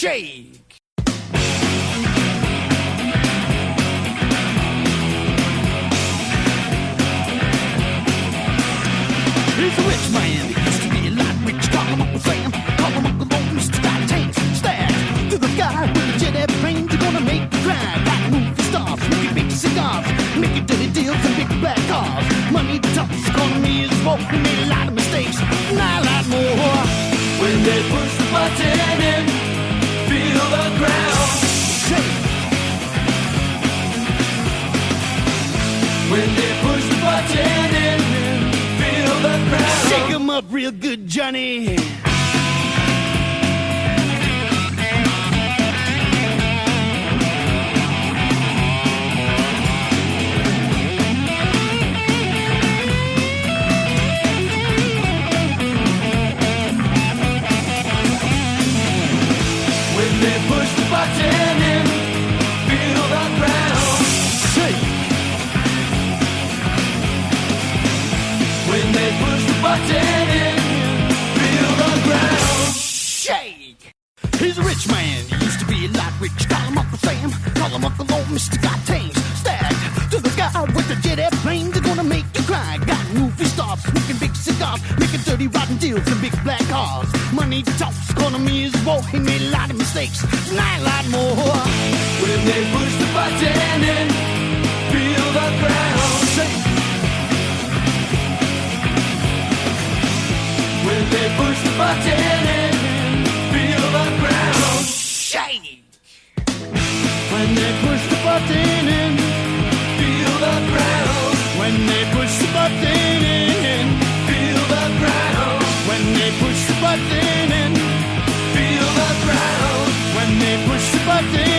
shake. He's a rich man, he used to be a lot rich. Call him Uncle Sam, call him Uncle Old Mr. Got tanks, stacked to the sky with the jet airplanes. You're gonna make you cry, like movie stars, making big cigars, making dirty deals and big black cars. Money talks, economy is woke. We made a lot of mistakes, not a lot more. When they push the button in, feel the ground shake. When they push the button in, feel the ground. Shake 'em up real good, Johnny. When they push the button in, feel the ground shake. When they push the button in, feel the ground shake. He's a rich man, he used to be a lot rich. Call him Uncle Sam, call him Uncle Old Mr. Got tanks, stacked to the guy with the jet airplane. They're gonna make you cry. Got movie stars, smoking big cigars, making dirty rotten deals and big black cars. Money talks, economy is woe. He made a lot of mistakes, not a lot more. When they push the button in, feel the ground shake. When they push the button in, feel the ground shake. When they push the button in, feel the ground. when they push the button in, Feel the ground. when they push the button in, Feel the ground. when they push the button